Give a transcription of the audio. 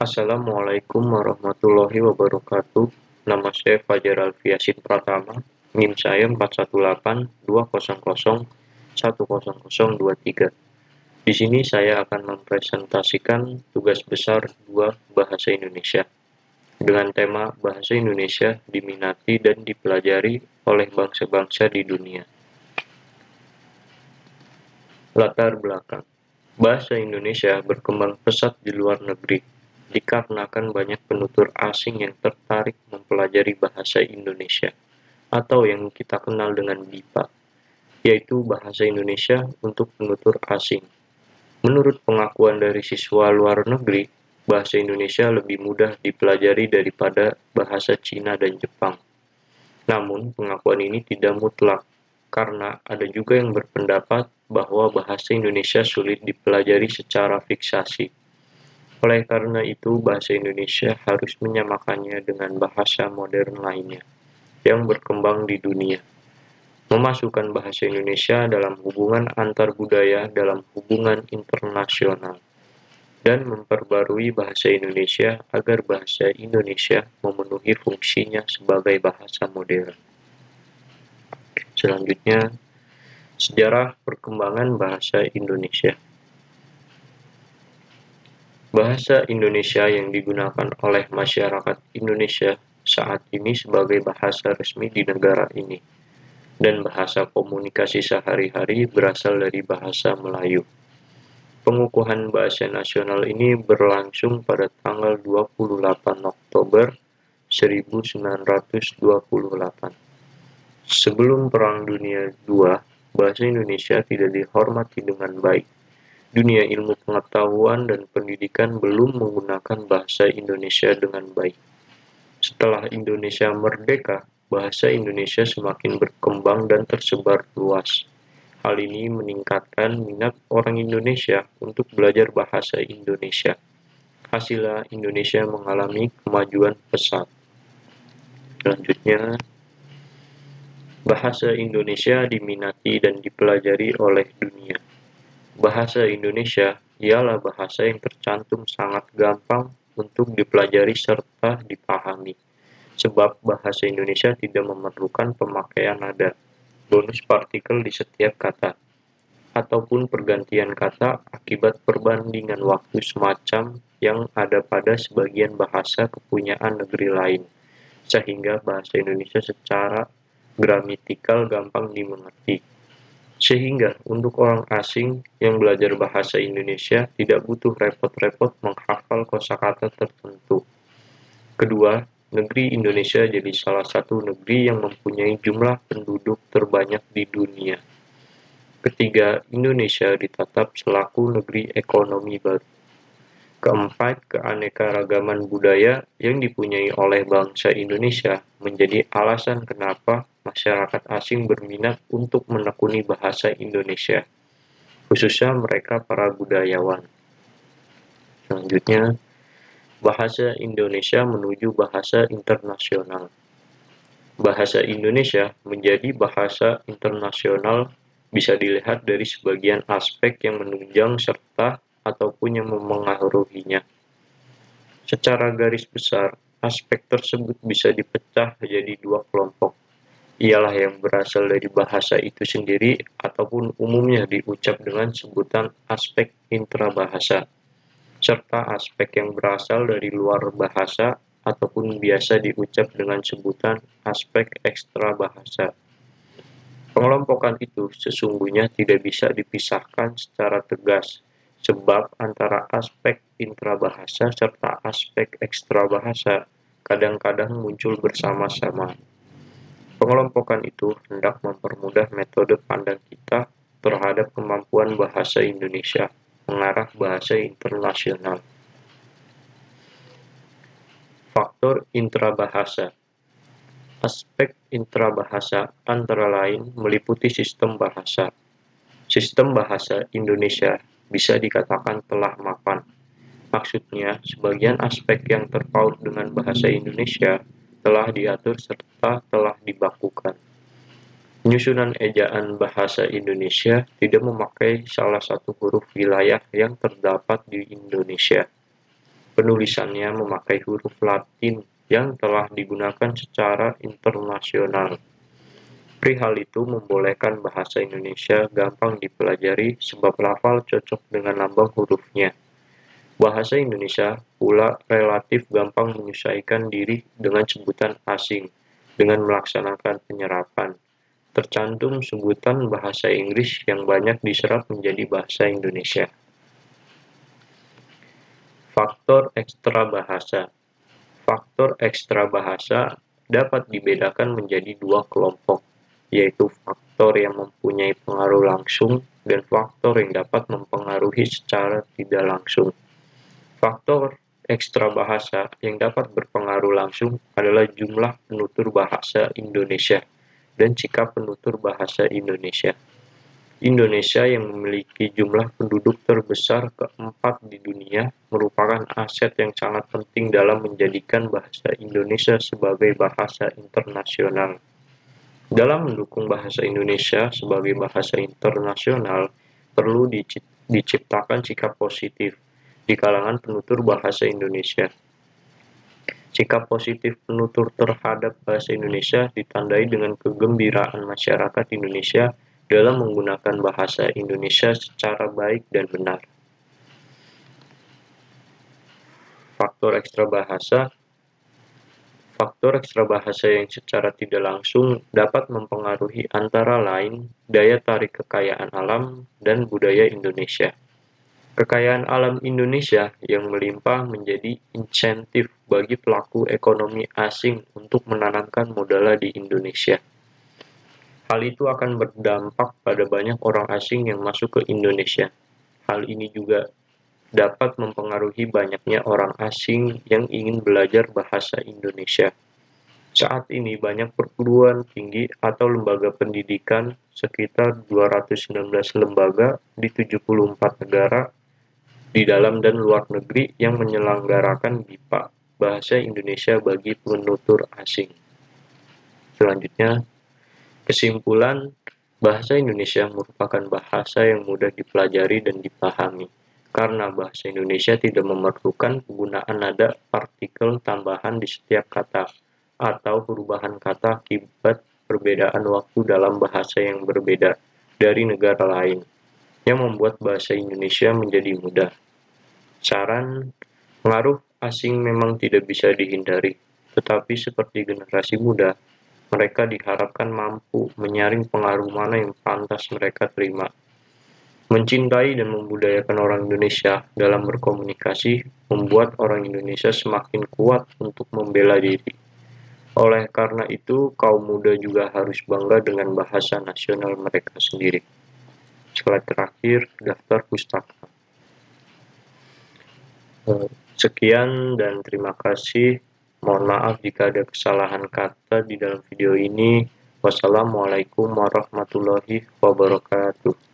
Assalamualaikum warahmatullahi wabarakatuh. Nama saya Fajar Alfiasin Pratama. NIM saya 41820010023. Di sini saya akan mempresentasikan tugas besar 2 Bahasa Indonesia dengan tema Bahasa Indonesia diminati dan dipelajari oleh bangsa-bangsa di dunia. Latar belakang. Bahasa Indonesia berkembang pesat di luar negeri, dikarenakan banyak penutur asing yang tertarik mempelajari bahasa Indonesia, atau yang kita kenal dengan BIPA, yaitu bahasa Indonesia untuk penutur asing. Menurut pengakuan dari siswa luar negeri, bahasa Indonesia lebih mudah dipelajari daripada bahasa Cina dan Jepang. Namun, pengakuan ini tidak mutlak, karena ada juga yang berpendapat bahwa bahasa Indonesia sulit dipelajari secara fiksasi. Oleh karena itu, bahasa Indonesia harus menyamakannya dengan bahasa modern lainnya yang berkembang di dunia. Memasukkan bahasa Indonesia dalam hubungan antar budaya dalam hubungan internasional. Dan memperbarui bahasa Indonesia agar bahasa Indonesia memenuhi fungsinya sebagai bahasa modern. Selanjutnya, sejarah perkembangan bahasa Indonesia. Bahasa Indonesia yang digunakan oleh masyarakat Indonesia saat ini sebagai bahasa resmi di negara ini, dan bahasa komunikasi sehari-hari berasal dari bahasa Melayu. Pengukuhan bahasa nasional ini berlangsung pada tanggal 28 Oktober 1928. Sebelum Perang Dunia II, bahasa Indonesia tidak dihormati dengan baik. Dunia ilmu pengetahuan dan pendidikan belum menggunakan bahasa Indonesia dengan baik. Setelah Indonesia merdeka, bahasa Indonesia semakin berkembang dan tersebar luas. Hal ini meningkatkan minat orang Indonesia untuk belajar bahasa Indonesia. Hasilnya, Indonesia mengalami kemajuan pesat. Selanjutnya, bahasa Indonesia diminati dan dipelajari oleh dunia. Bahasa Indonesia ialah bahasa yang tercantum sangat gampang untuk dipelajari serta dipahami, sebab bahasa Indonesia tidak memerlukan pemakaian nada, bonus partikel di setiap kata, ataupun pergantian kata akibat perbandingan waktu semacam yang ada pada sebagian bahasa kepunyaan negeri lain, sehingga bahasa Indonesia secara gramatikal gampang dimengerti. Sehingga untuk orang asing yang belajar bahasa Indonesia tidak butuh repot-repot menghafal kosakata tertentu. Kedua, negeri Indonesia jadi salah satu negeri yang mempunyai jumlah penduduk terbanyak di dunia. Ketiga, Indonesia ditatap selaku negeri ekonomi baru. Keempat, keanekaragaman budaya yang dipunyai oleh bangsa Indonesia menjadi alasan kenapa masyarakat asing berminat untuk menekuni bahasa Indonesia, khususnya mereka para budayawan. Selanjutnya, bahasa Indonesia menuju bahasa internasional. Bahasa Indonesia menjadi bahasa internasional bisa dilihat dari sebagian aspek yang menunjang serta ataupun yang memengaruhinya. Secara garis besar, aspek tersebut bisa dipecah menjadi 2 kelompok. Ialah yang berasal dari bahasa itu sendiri ataupun umumnya diucap dengan sebutan aspek intrabahasa, serta aspek yang berasal dari luar bahasa ataupun biasa diucap dengan sebutan aspek ekstrabahasa. Pengelompokan itu sesungguhnya tidak bisa dipisahkan secara tegas, sebab antara aspek intrabahasa serta aspek ekstrabahasa kadang-kadang muncul bersama-sama. Pengelompokan itu hendak mempermudah metode pandang kita terhadap kemampuan bahasa Indonesia mengarah bahasa internasional. Faktor intrabahasa. Aspek intrabahasa antara lain meliputi sistem bahasa. Sistem bahasa Indonesia bisa dikatakan telah mapan. Maksudnya, sebagian aspek yang terpaut dengan bahasa Indonesia telah diatur serta telah dibakukan. Penyusunan ejaan bahasa Indonesia tidak memakai salah satu huruf wilayah yang terdapat di Indonesia. Penulisannya memakai huruf Latin yang telah digunakan secara internasional. Perihal itu membolehkan bahasa Indonesia gampang dipelajari sebab lafal cocok dengan lambang hurufnya. Bahasa Indonesia pula relatif gampang menyesuaikan diri dengan sebutan asing dengan melaksanakan penyerapan. Tercantum sebutan bahasa Inggris yang banyak diserap menjadi bahasa Indonesia. Faktor ekstra bahasa. Faktor ekstra bahasa dapat dibedakan menjadi dua kelompok, yaitu faktor yang mempunyai pengaruh langsung dan faktor yang dapat mempengaruhi secara tidak langsung. Faktor ekstra bahasa yang dapat berpengaruh langsung adalah jumlah penutur bahasa Indonesia dan sikap penutur bahasa Indonesia. Indonesia yang memiliki jumlah penduduk terbesar keempat di dunia merupakan aset yang sangat penting dalam menjadikan bahasa Indonesia sebagai bahasa internasional. Dalam mendukung bahasa Indonesia sebagai bahasa internasional, perlu diciptakan sikap positif di kalangan penutur bahasa Indonesia. Sikap positif penutur terhadap bahasa Indonesia ditandai dengan kegembiraan masyarakat Indonesia dalam menggunakan bahasa Indonesia secara baik dan benar. Faktor ekstra bahasa yang secara tidak langsung dapat mempengaruhi antara lain daya tarik kekayaan alam dan budaya Indonesia. Kekayaan alam Indonesia yang melimpah menjadi insentif bagi pelaku ekonomi asing untuk menanamkan modalnya di Indonesia. Hal itu akan berdampak pada banyak orang asing yang masuk ke Indonesia. Hal ini juga dapat mempengaruhi banyaknya orang asing yang ingin belajar bahasa Indonesia. Saat ini banyak perguruan tinggi atau lembaga pendidikan, sekitar 219 lembaga di 74 negara di dalam dan luar negeri yang menyelenggarakan BIPA Bahasa Indonesia bagi penutur asing. Selanjutnya, kesimpulan, bahasa Indonesia merupakan bahasa yang mudah dipelajari dan dipahami, karena bahasa Indonesia tidak memerlukan penggunaan nada partikel tambahan di setiap kata, atau perubahan kata akibat perbedaan waktu dalam bahasa yang berbeda dari negara lain, yang membuat bahasa Indonesia menjadi mudah. Saran, pengaruh asing memang tidak bisa dihindari, tetapi seperti generasi muda, mereka diharapkan mampu menyaring pengaruh mana yang pantas mereka terima. Mencintai dan membudayakan orang Indonesia dalam berkomunikasi membuat orang Indonesia semakin kuat untuk membela diri. Oleh karena itu, kaum muda juga harus bangga dengan bahasa nasional mereka sendiri. Slide terakhir, daftar pustaka. Sekian dan terima kasih. Mohon maaf jika ada kesalahan kata di dalam video ini. Wassalamualaikum warahmatullahi wabarakatuh.